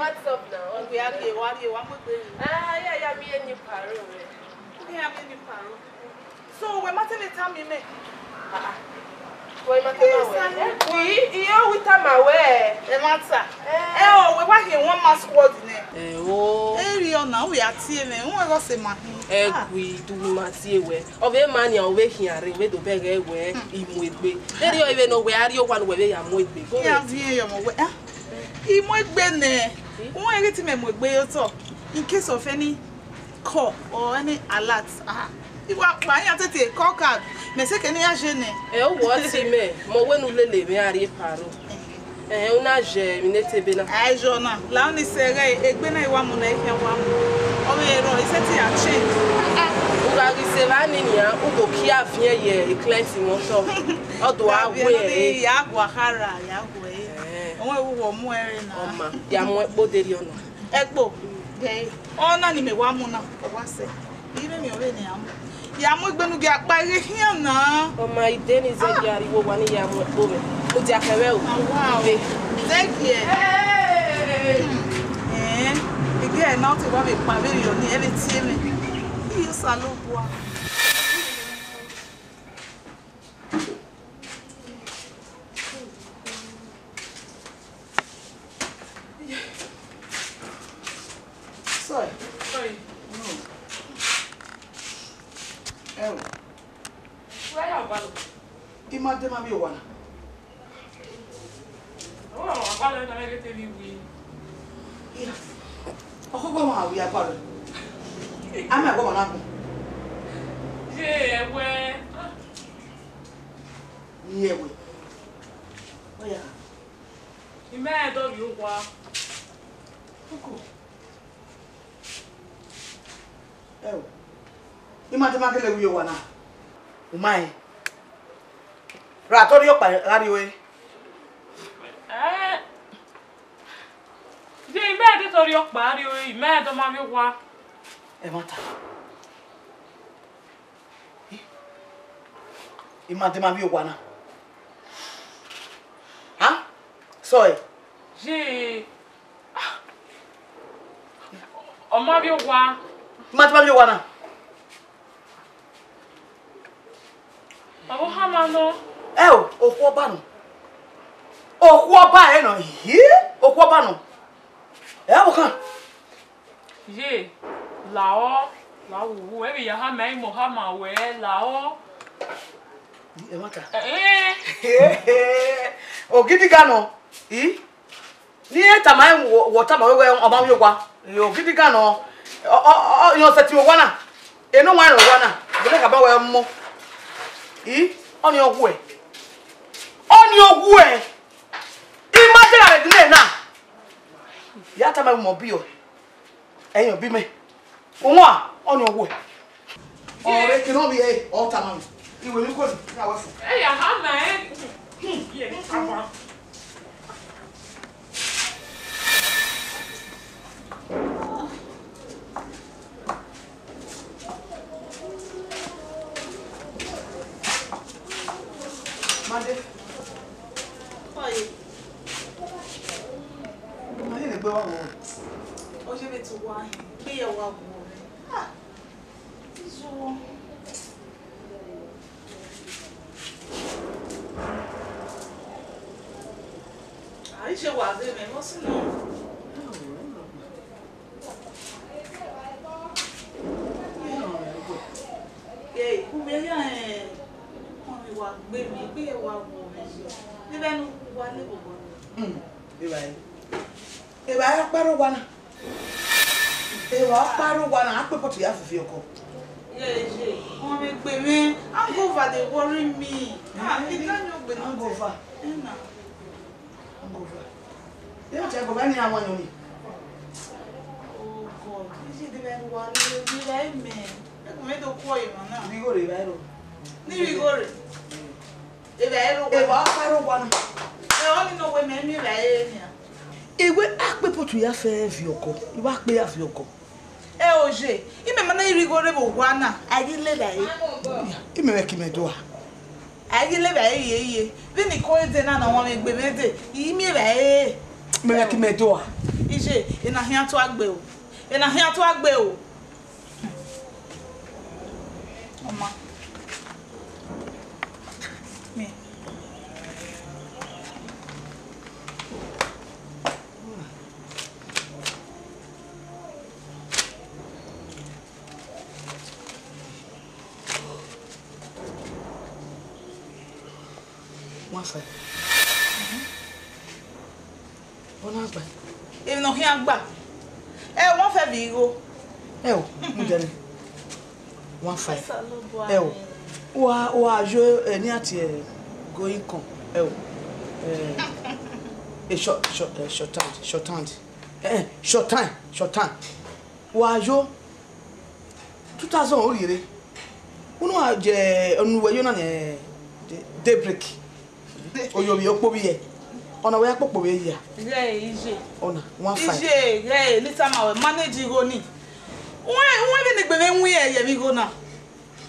what's up now? We are here, one more. Yeah, me and you paro. Yeah, me and you paro. So we matter the time you make. We time away. The matter. Oh, we were here one mass coordinate. Oh. Area now we are seeing. Who was say man? We do mati we. Ove mani owe here we do beg we imwegbe. There you even know where you one we am mwegbe. Go. Yeah, you mo we. Imwegbe ne. Who everything mwegbe yo talk. In case of any call or any alert. You are buying a call card. Me say keni a jeune. What me? Mo wenu lele me ari paro. Una je mi nete bena. Jona. La oni sere egbe na iwa mu na ihe wa mu. O me ro iseti a change. Uga giseva ni nia ugo kia vien ye client mo so. Odo awe ya gwa hara ya gwe. Onwe wo mu ere na. Oma. Ya mo ekpo deri ona. Ekpo. Ge. Ona ni me wa mu na. O wa se. Ire mi ore ni am. Ya mo gbenu ge apare hian na. Oma ide ni ze yari wo wa ni ya mo ekpo me. O ti akewe o. Wow. Thank you. Again, now to have a pavilion near the team. You salute. Sorry. No. Oh. Where are you? Imagine my one. Oh, I don't know if you will. Oh, go on, we are going. I'm not going to. Yeah, where? Yeah, we. Oh, yeah. You may do you what? Oh. Imagine my little you one. My. Ratori up by radio. Je me de tori okpa ri o, me do ma mi wa. E mata. Imagine my you one. Huh? Sorry. Je o ma bi wa. Imagine my you one. Abo ha ma no. Okwo ba no. Okwo ba e no. Okwo ba no. Wo kan. Je lao wu e bi ya ha mai mo ha ma we lao. E mata. Ogidi gano. Ni eta mai water ma we oba mi ogwa. Ogidi gano. Yo seti ogwa na. Eno wan ogwa na. Bele ka ba we mo. Oni ogwe. Oni ogwe. Imagine are the na. Ya ta ma mo bi o. Eyan bi me. Ohun a oni ogwe. Ore kino bi e o ta ma. Iwe mi ko ni awe fu. Ya ha ma ye aba. Mande. Oi. Mande le gbe wa wo. O je be tu wa. Gbe ye wa wo. So. Ai je wa de me mo si no. Ku be ya wa gbe mi gbe wa wo me so ni benu wa le bobo Be bai. E bai paro wa na. E wa paro wa na ape pot ya fufi oko. je won me gbe mi hangover dey worry me e kan yo gbe no Hangover. na Hangover. E o je go ba ni awon yo ni. oh god is it benu wa le mi lai me e ko me do ko yi mo na Bi go re bai ro. ni wi go re e bai ro E wa paro wa na. e o ni no we me mi bai ni Ewe ape pot ya fe fi oko. Iwa pe ya fi oko. e o je ime mana iri go re bo wa na ayi le bai Ime we ki me do a. ayi le bai bi ni ko de na na won me gbe me de yi mi bai Me we ki me do a. ije ije ina hia to agbe o ina hia to agbe o Oma me Wafai. Ona agba. Even no hia agba. Wọ́n fẹ́ bi go. O, mujere. Wafai. Wa jo ni ati going come. Short time. Wa jo 2000 orire. Uno aje onuwe yo na ne daybreak. Oyobi okpobi ye. Ona we akpopo we ya. Ije. Ona 15. Ije, lisa ma we manage go ni. Wọ́n bí ni gbeme nwi ye mi go na.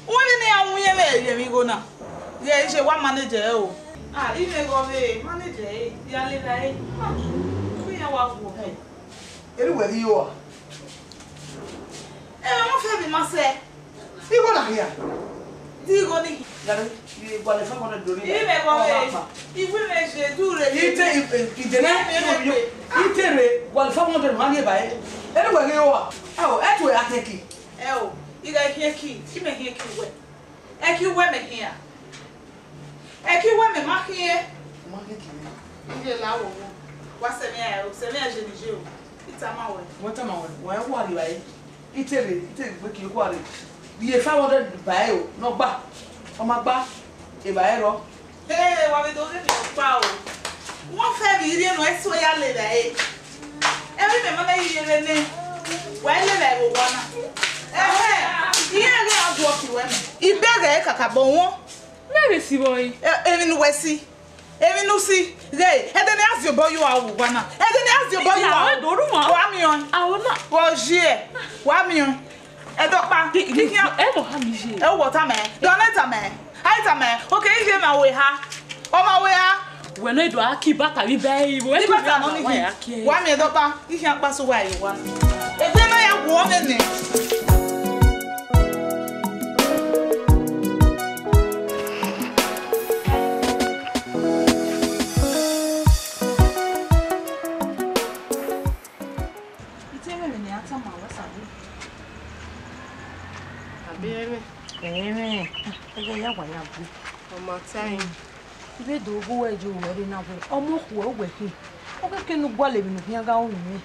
Wọ́n bí ni awun ye mi go na. Ije wa manager o. Ime go be manager ya le dai. Ku ya wa wo he. Eri we ri yo. Wọ́n fẹ́ bi ma se. Igo na here. Digo ni. Yare, ni gwa le fa mo do ni. Ime go be. Iwe me je dure. Itere gwa le fa mo do ma ni ba e. Eri we ri yo. Etu ateki. Iga hie ki. Ime hie ki we. Eki we me hia. Eki we me ma hie. Ma ke ki. Ije la wo. Wa se me a je ni je o. Itama we. Wọ́n ma wọ́n wọ́n wà rí báyìí ìtẹ̀rẹ̀ pé kì í wà rí bí e 500 báyìí o náà gbà ọmọ gbà ìbáyìí rọ. Wà mí tó ṣe mi pa o. Wọ́n fẹ́ mi rí ẹnu ẹ̀sọ́ ya lè rẹ̀ ẹ́. Ẹ̀rí mi mọ́lẹ́ yìí rẹ̀ ní. Wà á lè rẹ̀ wò wọ́n náà. Iye rẹ̀ á bu ọ̀kì wẹ̀ mi. Ìbẹ̀rẹ̀ kàkà bọ̀ wọ́n. Mẹ́rin sí bọ́ yìí. Èmi nu wẹ̀ sí. Èmi nu sí. Ẹ̀dẹ̀ ni àti ọ̀bọ yóò wà wò wọ́n náà. Ẹ̀dẹ̀ ni àti ọ̀bọ yóò wà wò. Ìyàwó ìdòrú mọ́. Wà á mi yan. Àwọn náà. Wọ́n jí ẹ̀. Wà á mi yan. Ẹ̀dọ́gba. Mọ̀ ha mi ṣe. Wọ̀ tá mẹ́. Dọ́nẹ́tà mẹ́. Àìtà mẹ́. Òkè ìṣe mà wẹ̀ ha. Ọmọ wẹ̀ ha. Wẹ̀nà ìdò akí bàtà bí bẹ́ẹ̀ ìwé Nígbà tí àwọn oníkì wà mí ẹ̀dọ́gba. Ìṣe àpasọ̀ wà yìí wá. Ẹgbẹ́ náà yà wọ́ mẹ́nẹ̀. Ya ọmọ time ibe do go we ju we na we ọmọ ku we he o ke nu gwa le bi nu ya ga o mi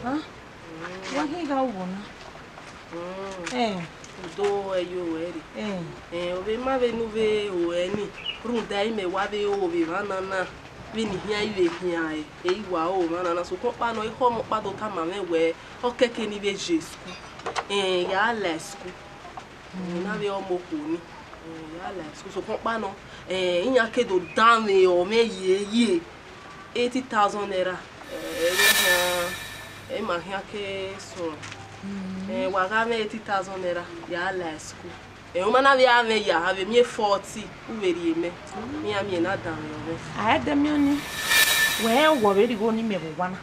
ha wa he ga wo na do eyo we ri o be ma be nu be o eni run dai me wa be o be ma na bi ni hia iwe hia e wa o ma na so ko pa no i ho mo pa do ta ma me we o keke ni be jesku ya lesku na be o mo ku ni ya lesku so ko pa no inya kedo dame o me ye 80,000 naira ma hia ke so wa ga me 80,000 naira ya lesku o mana be ame ya have me 40 u veri me mi ami na dan yo I had the money. Well, already go ni me wana.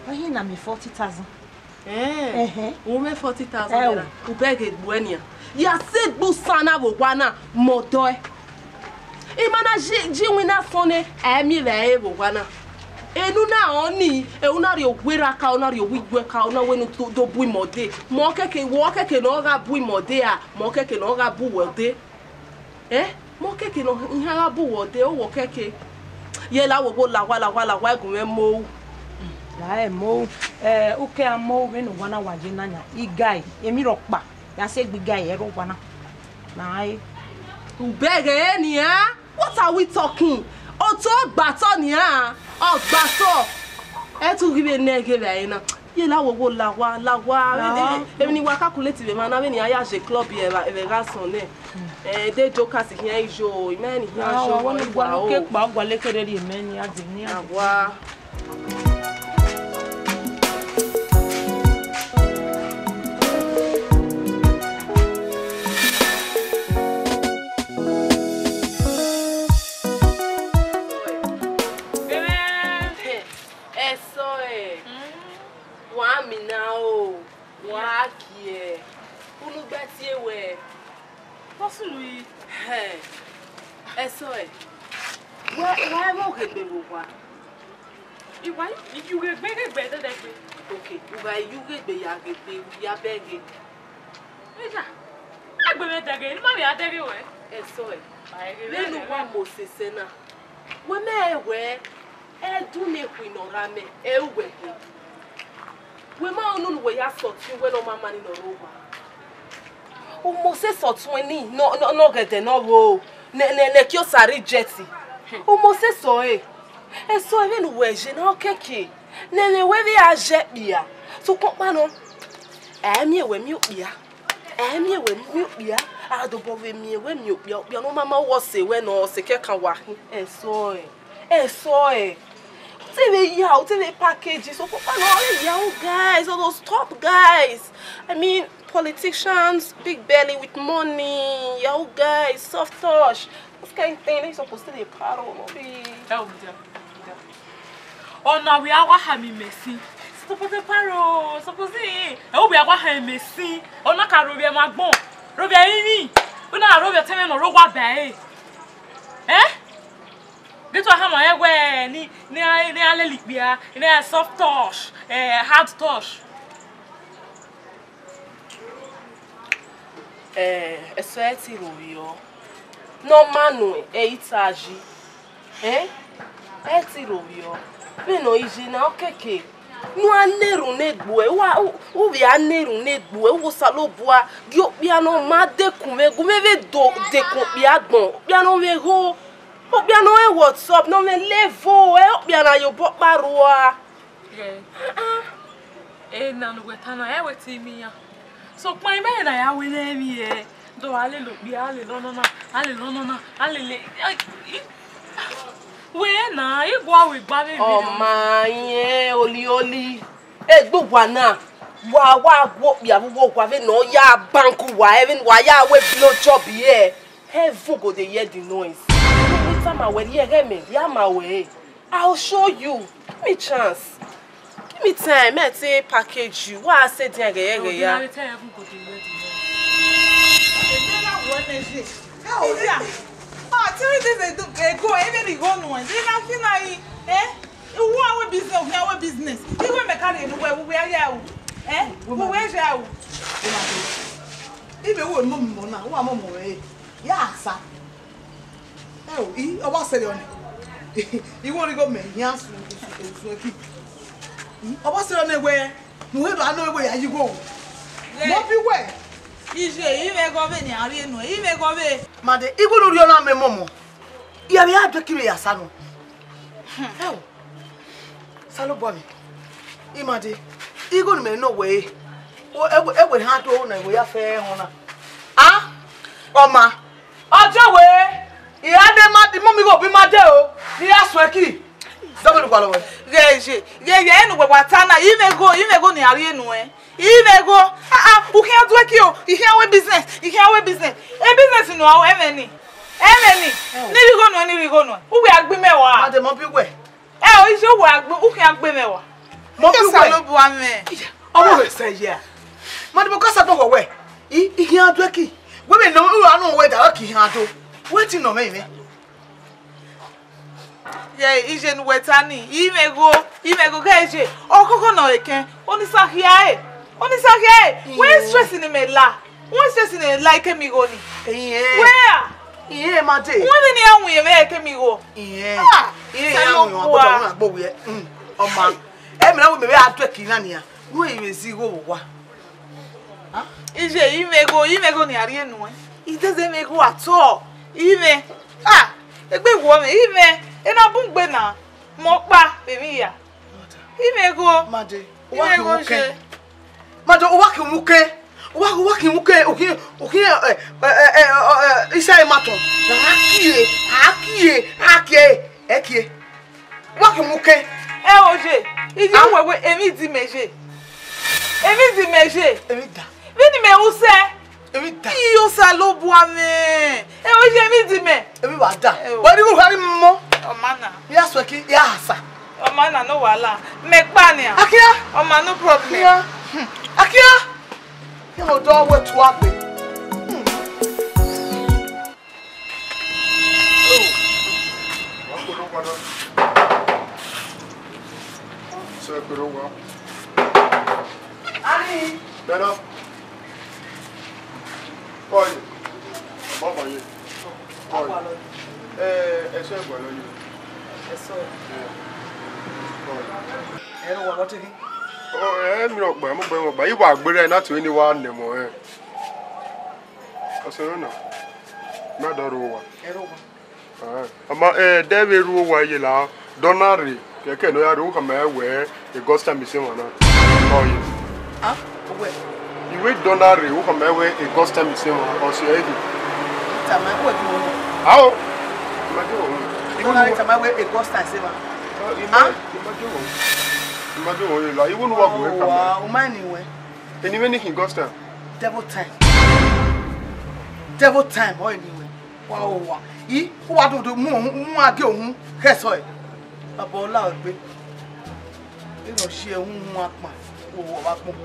Why he na me 40,000. O me 40,000 naira. U beg buenia. Ya se bu sana bo wana moto e. E mana ji wina sone mi le bo wana. Enu na oni e una ri ogwera ka una ri ogwigwe ka una wenu do bu imode. Mo keke no ga bu imode a, mo keke no ga bu wode. Mo keke no ihe ga bu wode o wo keke. Ye la wo go la wa egun mo. La mo o ke amo we no wana waje nanya. I guy emi ro pa. Ya se gbi guy e ro wana. Na ai. Ubege ni ha? What are we talking? Oto gbato ni ha? O gbato. E tu gibe nege le na. Ye la wo go la wa. Emi ni wa calculate be ma na be ni aya je club ye e ga son ne. De jokers here ijo, imeni here jo. Wọ́n gwa no ke pa gwa lekere ri imeni adi ni agwa. Why won't get me what? You get better than Okay, you get me, ya begging. I'm going to again. Mommy, I'll tell you where. And so, I know one more sister. When I wear, I do make we no rame, we ma know where you sort you when on my money no over. O say sort 20, no get no wo. Ne kyo sari jetty. O say so e so even we je na okeke. Ne we bi a jet bia. So kompa no. Me we mi bia. Me we mi bia. A do bo we mi bia. Bia no mama wo say we no se ke kan wa. So e. TV packages. So guys, all those top guys. I mean, politicians, big belly with money. Yo guys, soft touch. This kind of thing they're supposed to be proud of. Oh no, we are having Messi. Supposed to paro. Supposed to. Oh, we are having Messi. Oh no, can Robia Magbon. Robia ini. We na Robia tell me no Robia bay. Get to have my way, ni alelibia, ni soft touch, hard touch. Eti rovio. No manu itaji. Eti rovio. Me no iji na okeke. No aneru negbu u bi aneru negbu wo salobua gi opia no ma dekun me gumeve do dekun bi agbon. Opia no we go. Opia no e what's up no me levo opia na yo bokpa roa. Na no wetana e weti mi ya. So my man I will name ye. Do ale look be ale no. Where na you go with baby. Oh my oli. E gbogbo na. Wa go bia wo gwa ve no ya banku wa even wa ya we blow job here. Heaven go dey hear the noise. Anytime I will hear me, ya my way. I'll show you. Give me chance. Give me time. I say package you. What I say ya. Oh yeah. Ah, 3 days ago, even go no one. They not feel like who our business, our business. You will make carry where we are you. Where's you? Even we mum na, wa mum we. Ya sa. O wa sele on. You want to go me yansu so keep. O wa sele on where? No we do know where you go. Mo bi where? Ije ime go be ni ari enu. Ime go be. Made igulu ri ona me momo. Ya bi adokiri ya sanu. Salo bomi. Imade igulu me no way. O egbe ha to na we ya fe hona. Ah? Oma. Ojo we. Iya de ma di momi go bi ma de o. Ni asweki. Double kwalo we. Geje enu gbe watana. Ime go ni ari enu Ime go who can't work you. You can't work business. You can't work business. A business no how many. Ni go no. Who we agbe mewa. Made mo bi we. O ise wo agbe who can agbe mewa. Mo bi we. Lo bu ame. Omo we say yeah. Made bo kasa to go we. I can't work. We be no anu we da ki han do. Wetin no me. Yeah, ije nu wetani. Ime go keje. Okoko no eken. Oni sakia when stress in me la. When stress in like me go ni. Where? Mate. When ni anwu ye make me go. Anwu agbo we. Oma. E me na we me atweki na nia. No e mezi go wa. Ah? Ije ime go ni ari enu It doesn't make go at all. Ime. Egbe wo me ime. E na bungbe na. Mo pa baby ya. Ime go. Made. Mado waki muke oki isa maton na hakie ekie waki muke oje iji wewe emi di meje emi da vini me use emi da iyo sa lo bu ame oje emi di me emi wa da we ni ko hari mo o mana ya sweki ya asa o mana no wala me pa ni akia o ma no problem akia you mo do we to ape kwado. So pero wa. Ani. Dada. Oi. Baba ye. Oi. Eso e gbolo yo. Eso. Ero wa lo tiki. Mi ò gbà mo gbà ìwà àgbèrè na to ni wa ne mo Osoro na. Ma doro wa. Ero wa. Ama debe ru wa ye la donare keke no ya ru ka ma we e gosta mi se wona. Oye. Ah? Owe. Iwe donare wo ka ma we e gosta mi se wona o se edu. Tama wo ti wo. Awo. Imagine wo. Donare tama we e gosta se ma. Imagine wo la iwo no wa go e ka ma. Wow, o ma ni we. Eni we ni ki gosta. Devil time. Devil time o ni we. Wow. I wa do mu age ohun keso e. Baba ola ogbe. E no se ohun apa. O wa pon.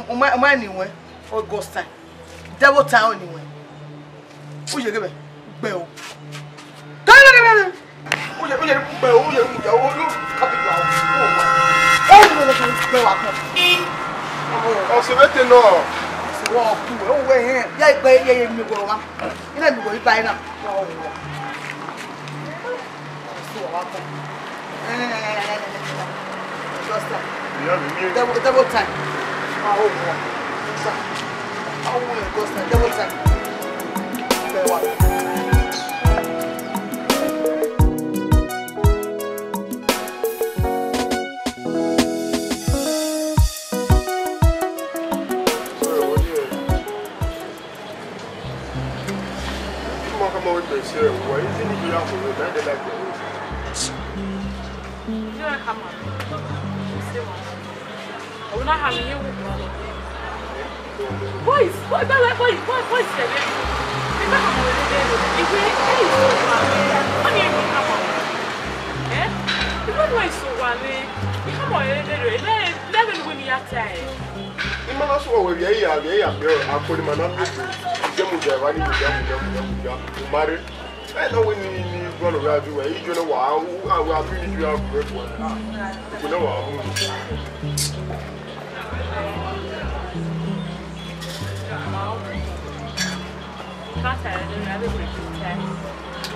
O ma ni we. O ghost time. Devil time o ni we. O je gbe o. O je gbe o je mu ja o lu capital o wa. O ni le gbe wa pon. O se bete no. Wow, oh we ya igbe ye mi go wa. Ina mi go ipa ina. Wow. So wa ko. Just that. Yeah, me. Double time. Oh, wow. Oh, we go start double time. Okay, what? Why is it you have to like that? You don't have money. I will not have you. Boys, boys, I know when you go around you, you know, wow, I will really do have great one. You know,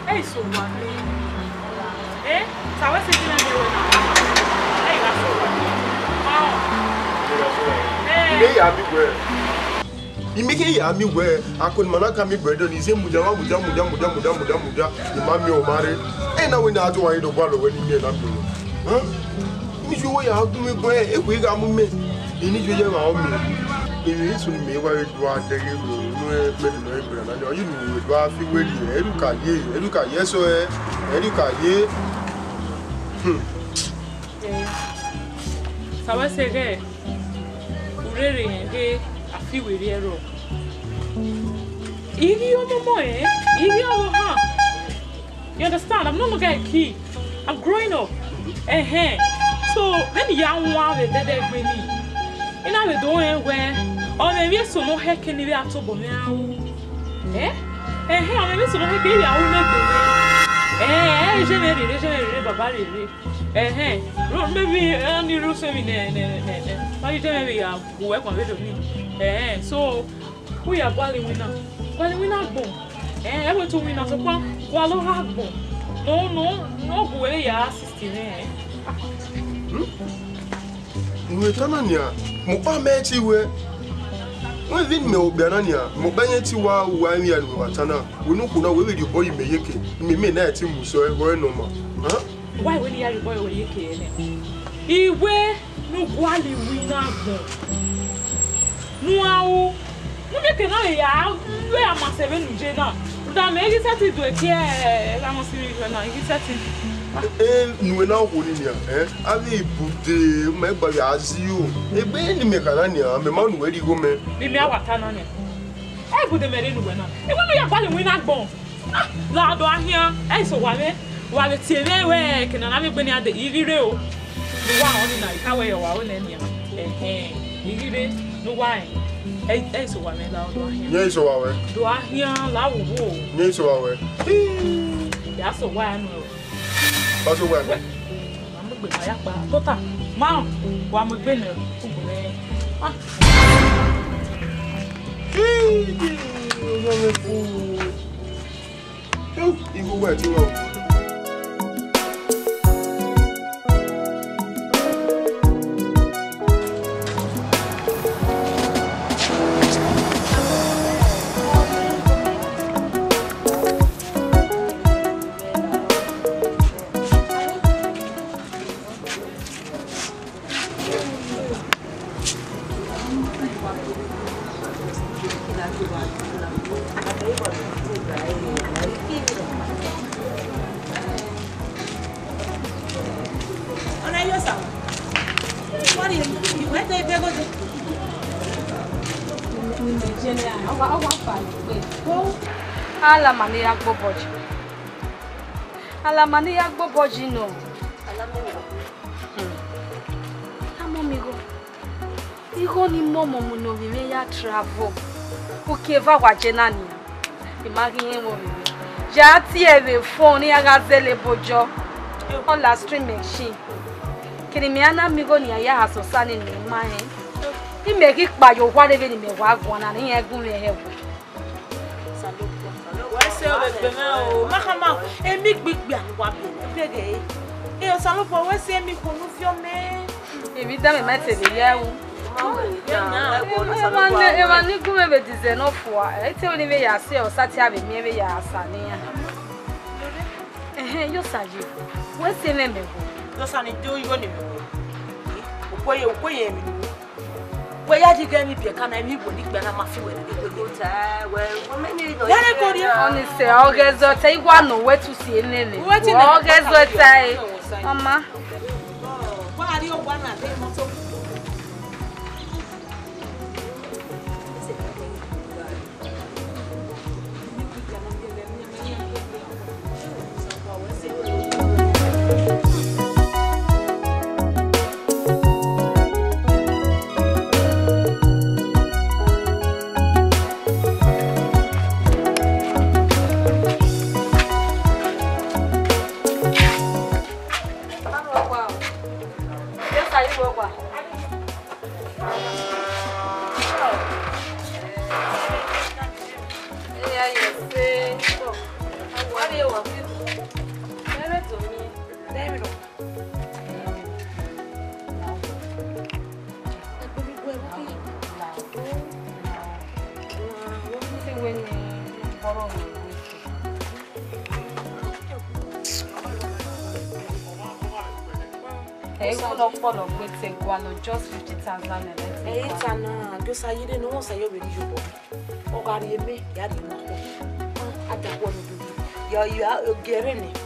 hey, so what? Eh? So what's it going to do now? Hey, that's all. Hey, I'll be well. You make a me where I could manaka me bread and is a muda, the mammy or marry. And now when I do I do follow when you get up. Huh? If you way out to me, where if we got me, you need to get out me. If you listen to me, where it was the and I know you would rather feel Educa, yes, or Educa, ye. So I say, hey, really, hey. I feel with you. If you know more, if you understand, I'm not a kid. I'm growing up. So then young one that they bring me. And I will do where or maybe so no heck can be at all now. Maybe so no heck can be maybe only rules maybe work on me. So we are Wally winner. Wally winner boom. I went to win as a one. Wallow hard boom. No way, ya 16. We turn on ya. Mopa meti we. When Vin me Obianania, Mobanyeti wa Wami and Watana, we know who know where you boy may yake. Me may not him so very normal. Huh? Why will you have a boy when you came? He wear no Wally winner boom. No, no, you cannot where I must have been Jenna. That may get it to a care. I must be when I get it. Nu na woni nia abi bude me gba ya aziu e be ni me kana nia me ma nu we di go me bi mi awata na ni e bude me ri nu we na e wo no ya gba le wi na gbon la do ahia e so wa le tie we kena na me gbe ni ade irire o ni wa oni na ka we yo wa o na nia irire no wa e so wa me la do ahia nye so wa we do ahia la wo nye so wa we ya so wa nu o Ba so wa. Mo gbe ma ya pa tota ma wa mo gbe na ku le ah Ibu wa ti wa. Alamani ya gboboji no. Amomigo. Igo ni momo muno vive ya travel. Ukeva wa jenani. Imagine mo vive. Ja ti eve phone ya gazele bojo. On la stream machine. Kini mi ana migo ni ya hasosani ni mai. Imegi pa yo wa leve ni me wa gwan na ni egun le hewo. Mahama, emi gbigbi anwa bege. E o salo po we se emi ko nu fio me. Ebi da me mate be yewu. E ma ni gume be dize no fo a. E te oni be ya se o sati ave mi be ya asane ya. Yo saji. We se me me go. Yo sani do yo ni me. Okoye mi. We ya diga mi be kana mi bo ni gba na ma fi we ni go ta. Yale ko ri oni se ogezo te igwa no wetu si enene. Ogezo tai. Mama. Wa ri o gwa na te mo to. Just 50,000 and Tana, because I didn't know say you really you. O gari me, ya di mo. Ada ko no do. You are getting it.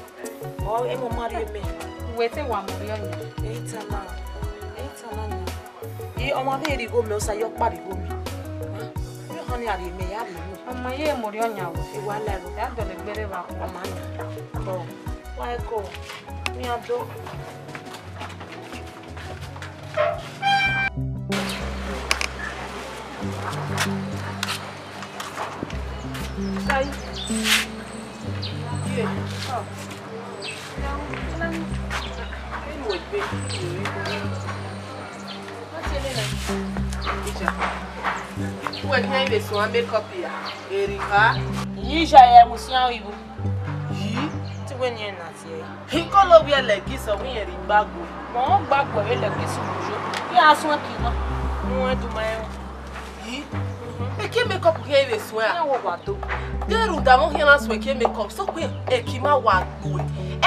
O e mo marry me. Wait one million. Tana. E o ma be ri go me o say you pari go me. You honey ari me ya ri mo. O ma ye mo ri onya wo. E wa la ro. Ya do le gbere ba ko ma nya. Bo. Why go? Me ado. Sai. Uwe kwenye ibe suwa makeup ya. Erika. Yisha ya musian ibu. Yi. Ti we ni na ti e. Hinkolo we legis o we rin bago. Mo gbagbo we legis mujo. Ya asun ki na. Mo e du ma e. Yi. Eke makeup kwenye ibe suwa. Ya wo wa to. Deru da mo hiena suwa eke makeup. So kwe eki ma wa gwe.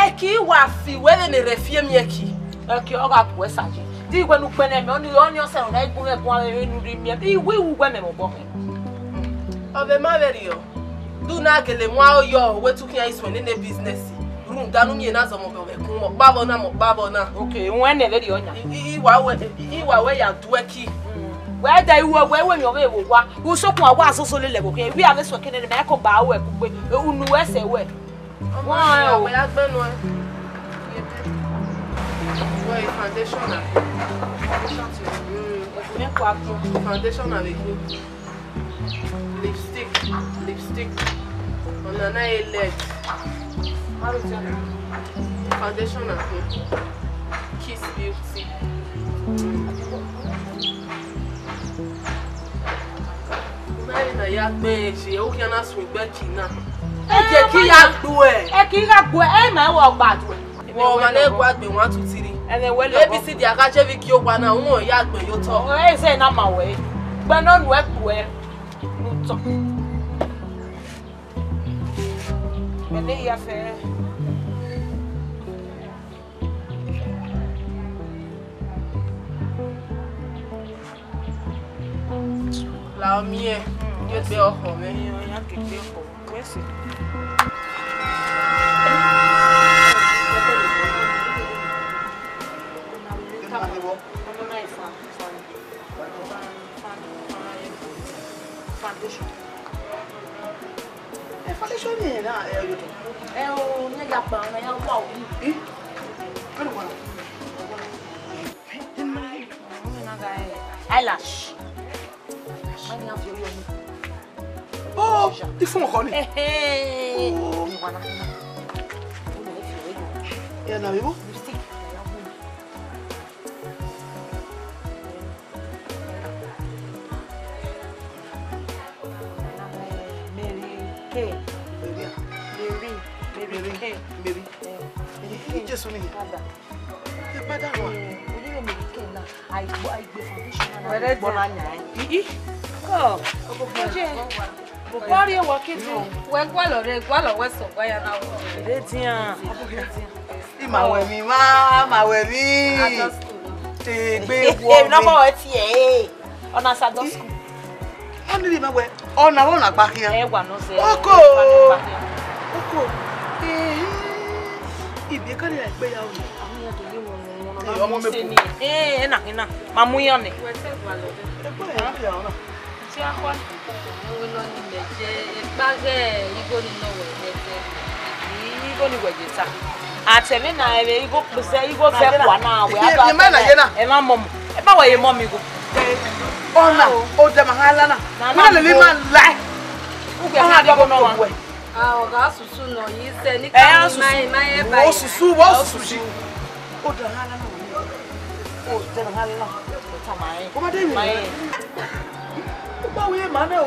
Eki wa fi wele ne refie mi eki. Eki o ga ku e saje. Di gwe nu pe na me oni o se na igun e gun e nu ri mi. Iwe wu gwe me mo bo. Obe ma veri yo. Do na gele mwa yo we tukin ya iswe nene business. Run danu nye na zo mo be kun mo babo na. Okay, won e le di onya. Iwa we ya dueki. We da iwo we mi o we wo wa. Wo sokun awa asoso le ko wi ave so kene me ko ba we ku pe unu we se we. Wọ́n o we agbenu e. Wọ́n foundation na. Me ko agbo. Foundation avec you. Lipstick. On en a leg. Foundation and Kiss Beauty. Na ya gbe se o ki na sun igbe kina. E je ki ya gbo e. E ki ya gbo e ma wo gbadu. Wo ma le gba gbe 1 2 3. Ene we lo. ABC di aka che vi ki o gba na won ya gbe yo to. E se na ma we. Gbe no nu e gbo e. Nu to. Ele ya fe. La mie. Yo be ojo me. Ya que te ojo. Pues sí. Foundation ni na yo to. O nya ya pa na ya wa o. Ano wa? Eyelash. Mani afio yo ni. Oh, ti fun ko ni. Oh. Ni wana. Ya na bibo? Lipstick. Mary Jesu ni. E pada wa. Orí mi ke na. Ai gbe foundation na. Were Gbọ́ na nya. Ko. Oje. Bukari e wa kiti. We gwalo re gwalo we so gwa ya na wo. Ere tian. Ma we mi ma we mi. Adult school. Te gbe wo mi. Na bo we ti e. Ona sa adult school. Oni ni ma we. Ona wo na gba kian. E wa no se. Oko. Oko. Ibi ka ni gbe ya o. Ọmọ me bu. Ena. Mamu yan ni. We se gwalo re. E gbe ya ya ona. Ti akwa. We lo ni meje e gbage igo ni no we meje. Igo ni wejeta. Atemi na ebe igo pese igo fe kwa na we Ye ma na ye na. E ma mom. E ba we ye mom igo. Ona o de ma hala na. Ma le ma la. Ugbe ha de go no wa. Ah, o ga susu no yi se ni ka mai e ba. O susu, wo susu. O de hala na. O de hala na. Ta mai. O ma de mi. Mai. O ba we ma na o.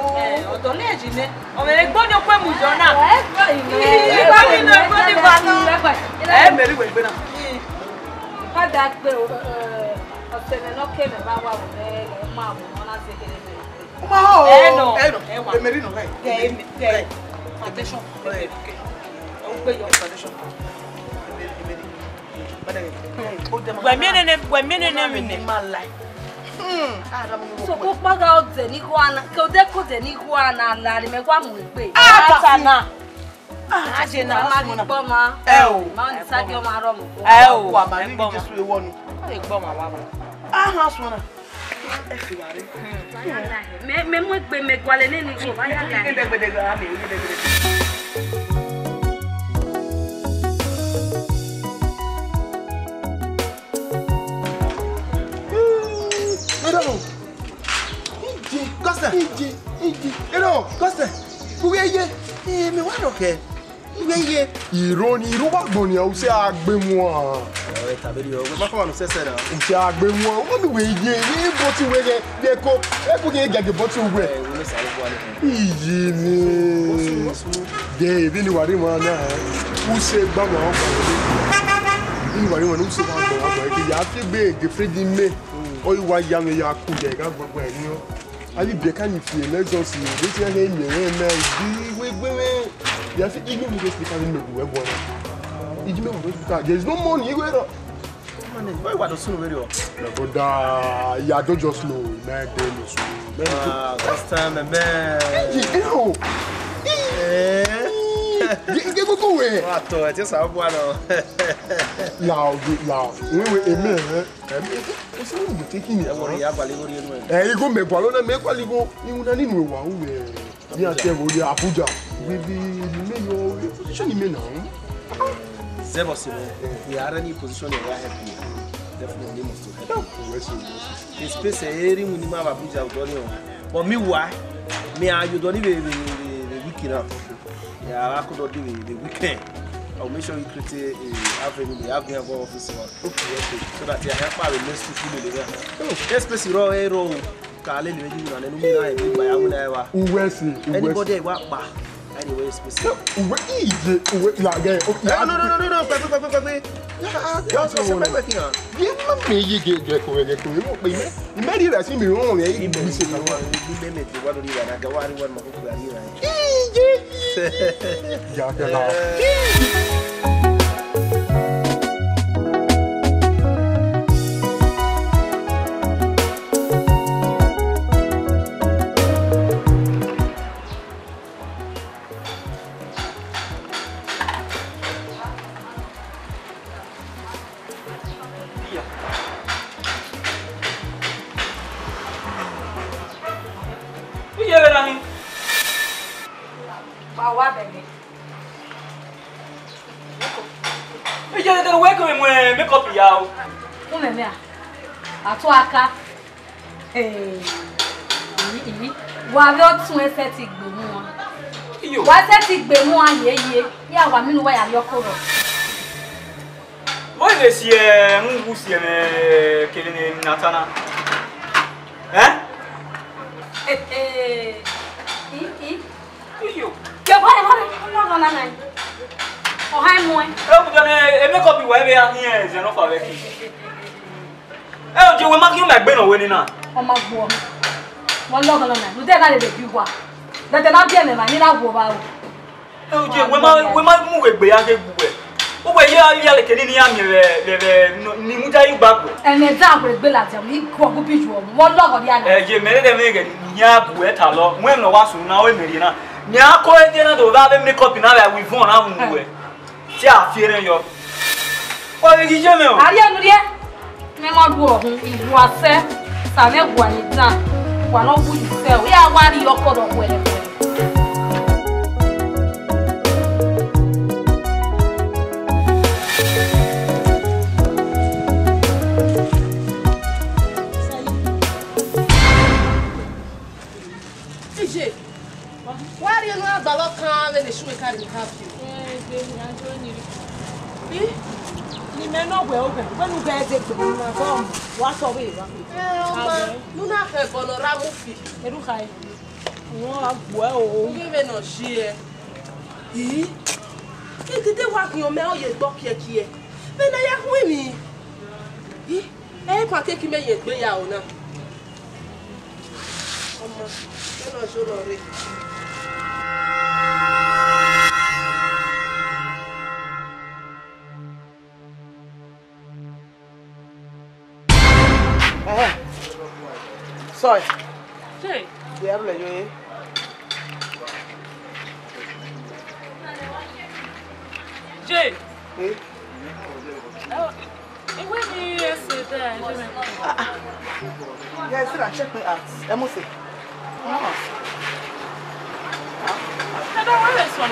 Odo le ji ne. O mere gbo ni pe mu jo na. E gba ina. E gba mi na gbo ni ba na. E Mary we gbe na. Ka da pe o se me no ke me ba wa wo e ma mo na se kere me. O ma ho. No. E Mary no right. Ke attention. O gbe yo Foundation. Gwe menene mine. So ko paga o de ni ko ana ko de ni ko ana la ri me kwa mu pe. Atana. Aje na ma ni gbo ma. O. Ma ni sa ki o ma ro mu ko. O. Wa ma ni Jesu e wo nu. Le gbo ma wa. Ha so na. E fi wa re. Me mo gbe me gwale ni ni ko ba ya la. Ke de gbe de ga mi, de gbe. Ironi ruba gboni o se agbe mu a. E tabeli o, ma fa no se se na. O se agbe mu a. Wo mi we ye ni bo ti we de ko. E ku ge gage bo ti we. E wo le sare bo ale. Iji ni. De bi ni wari mo na. U se gba mo o gba ni wari mo no se ba gba wa gba ke ya fi gbe ge fredi me. O yi wa ya me ya ku ge ga gbogbo e ni o. Abi be kan ni fi emergency o. Be ti na e mi re na bi we gbe me. You have to even go speak and make we go. There is no money. You go. Why what does no radio? No, but yeah, don't just know. Man, Last time, man. You know. Go away. What to? Just have one. Loud. We amen. It's not taking it. You go make one and make one. You go. You don't need one. We are there. We are Abuja. We your position in now. Zero. We are in position where I have you. Definitely must help. This space area minimum Abuja but me why? Me are you don't even the weekend. Yeah, I could not do the weekend. I'll make sure you create a avenue, the avenue office one. Okay. So that you have a next to feel it. Yes, place raw aero. Kale le meji na nenu mi na e gba ya mu na e wa. Anybody wa pa. Anyway, specific. Uwe la ge. No. Pepe. Yeah, so pepe here. Ye ma me ye ge ko. Mo pe me. Me ri ra si mi run e bi se na wa. Bi me te wa do ri na ga wa ri wa mo ko ga ri na. Ya ke la. Aka wa ro tun ese ti gbe mu won wa se ti gbe mu ayeye ya wa minu wa ya yokoro mo le si ngu si kele ni natana iyo ke ba no na o hai mo bu jone make up wa be ya ni ze no fa be ki oje we ma ki me gbe no we ni na o ma gbo won lo golo na lu de na le bi wa de te na bi me ma ni na wo ba o oje we ma mu we gbe ya ke gbu we o we ya le keni ni ya mi le ni mu ja yu gbagbo ene da ko gbe la je mi ko go bi ju o mo lo go dia na je me de me ge ni ya bu e ta lo mu em no wa sun na we meri na ni ako e de na do ba be make up na we we fun na mu we ti a fi ere yo o le gi je me o ari enu rie me mo du ohun ilu ase sa me gwa ni dan wa no bu ise o ya wa ri okoro wele DJ why you no abalo kan we le show ka ni ka fi ni me no we o when you guys dey go na so wa so we wa nu na fe bono ra mu fi eru kai won agbo e o ni me no shi e dide wa ki o me o ye gbo kie me na ya hu mi kwa ke ki me ye gbe ya o na omo me no so lo re Sorry. Jay. We have like you. Jay. Eh? Oh, where do you sit there? Yes, sir. Check me out. I must say. I don't want this one.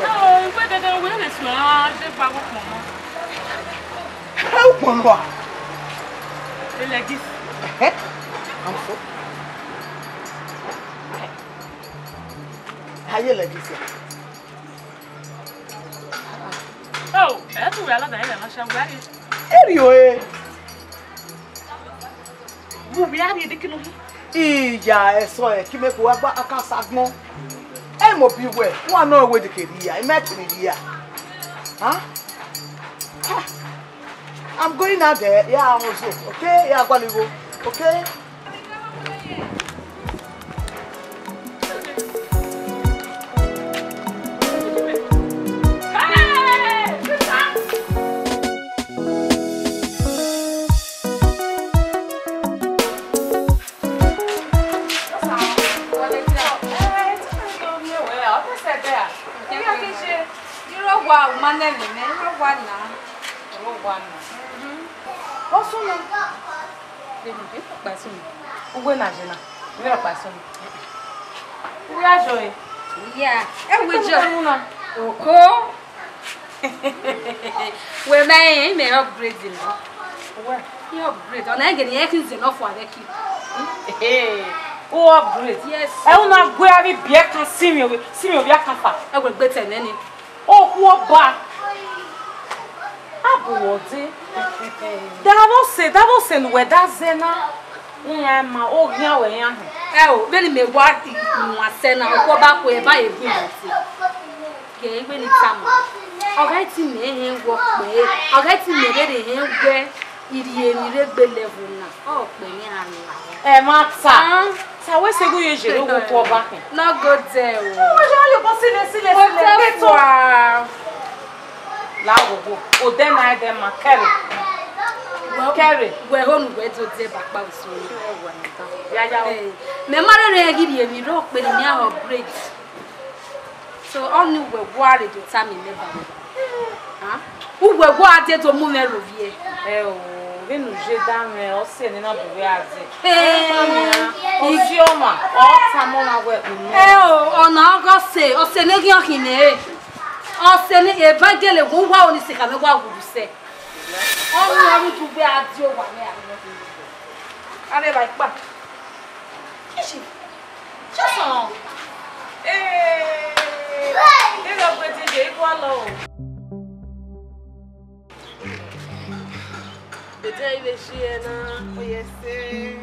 Oh, where did I wear this one? I just back up, Mama. Help, Mama. Like this. I'm so. How you like this? Oh, that's where I am. Shall we? Anyway. We are the king. Iya, eso e ki me ko agba aka sagbon. E mo bi we, won na we de keriya, e met me dia. Huh? I'm going out there. Yeah, also. Okay? Yeah, go go. Okay? Well, I may upgrade it. Where? You upgrade. On I get the enough for the key. Oh, great. Yes. I will not go every beer can see me with your camper. I will better than any. Oh, what back? Abuode. That was in where that's Zena. Ma oh here we are. Oh, really me what you send now go back where buy a good. Okay, when it's summer. I'll get to me walk way. I'll get to me where it level now. Oh, Maxa. So where's the good you go back? Not good there. Oh, you go see the Lago, oh, then I them carry. We're home where to the back by so. My mother give me rock when you have braids. So only we're worried to time in never. Who were worried to move a review? Oh, we know je dame or sending up the reality. If your man or someone I work with. Oh, on August say, or send a or send a evangel who want to see what would say. All you want to be at your one. I like back. Just on. Hey, they are pretty big. Hello. The day they share now. Oh, yes, sir.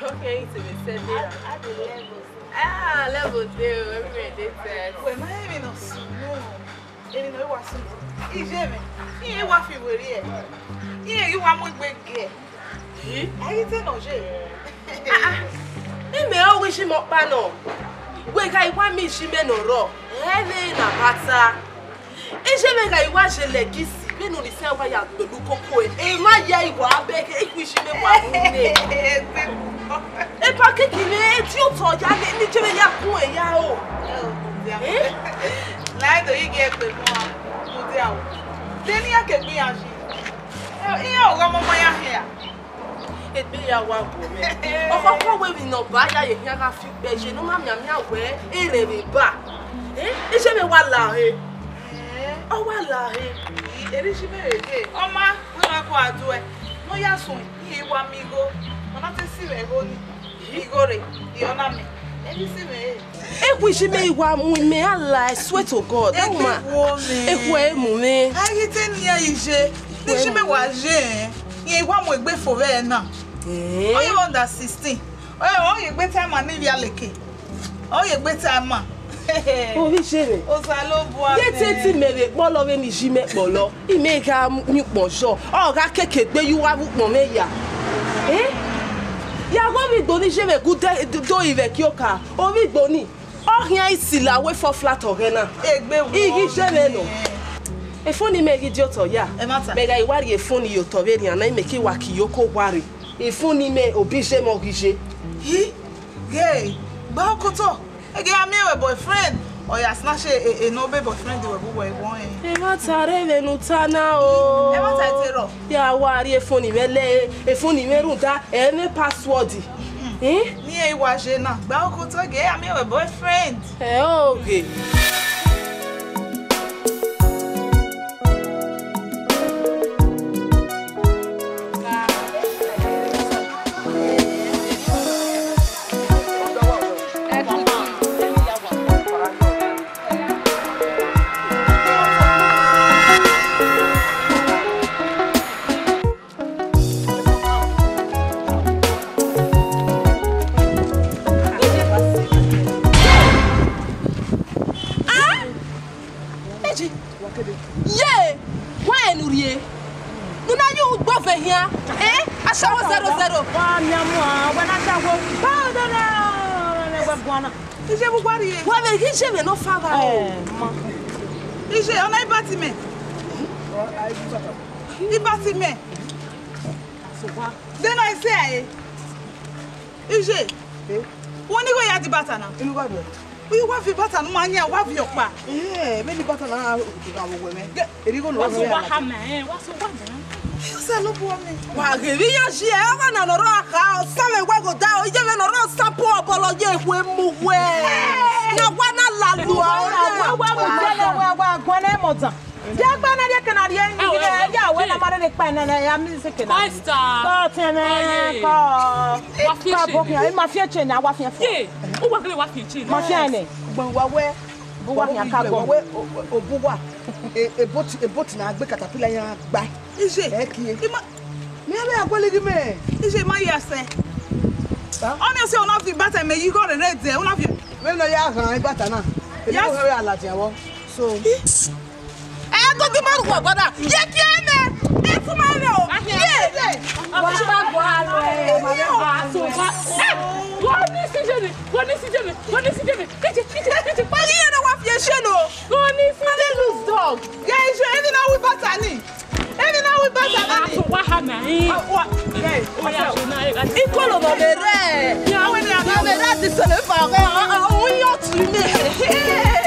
Okay, to be said there. At the level. Ah, level 2. Everywhere they said. Well, my name is no. You know what's easy. You want to be here. Yeah, you want to be here. I didn't know, Jay. He may always him up panel. Wake I want me, she may no raw. Heavy na pata. Is she make I watch a legacy? We know the same way the look of poet. A my yay, what beg, if we should have a packet in it, you told ya, need to be a poet. Neither you get the one. Then you can be as you are my hair. It be a one woman. Oh, why we not buy a young few beige? No, mamma, where a back. Eh? Is it what lie? Oh, what lie? It is very gay. Oh, ma, we are quite do it. No, yes, he want me go. I'm not to see me go. He go, the honor me. Let me see me. If we should make one, we may lie, swear to God. If we're moving, I get in here, this should be what Jane. You want to be for her now. Oh, you under 16. Oh, you better man, maybe a licky. Oh, you better man. Oh, he shame. Oh, I love one. Get it, me, all of any she make bolo. He make a new bonjour. Oh, I can't get where you have Momeya. Eh? Ya go with Bonnie, je vais goûter avec Yoka. Oh, with Bonnie. Oh, rien ici là, we for flat or rena. Igi jamais non. E phone me idiot ya. Mega I worry e phone yo toveri na make waki yoko worry. E phone me obije mo gije. He? Gay. Ba koto. E get me a boyfriend. Oh, ya snatch a no boyfriend we boy one. E matare venutana o. E matare ya worry e phone me le e phone me runta e me password. Eh? Ni e wa je na. Ba koto gay me a boyfriend. Eh okay. Yeah, why Nurie? No, now you go for here, eh? I shall 00. Is it what he is? Well, he's even no father. Is it on a batty me? He batty me. Then I say, is it? When you go at the batter now? We have a butter, money, I have your pa. Yeah, maybe butter now. Women. What's the one? What's the one? You said no woman. Why, give you a share and a rock, some way go down, even a rock support apology when move away. Now, one I love you. Ya bana dia Canadien ni ya we na mare de pana na ya mi se kena. Ko tene ko bokia e mafia che na wa fia fo. O wa kele wa fia che. Mafia ne. Gbanwa we bo wa fia ka go we obuwa ebot na agbe katapila yan gba. Ise e kie. Me be akwele gi me. Ise ma ya se. Honestly ona fi bata me you go re there ona fi. Me no ya han bata na. E no we alaje awo. So go give me one brother. Ye kiene. E fuma le o. Ye. Wa ba go alo. So Wani si jene. Kiti. Pari ye na wa fie sheno. Wani si lose dog. Yeah, is any now we batani. Any now we batani. So what happened? Ikolo no mere. Ya we ni aga. Me ra di se le fa. O yo tu me.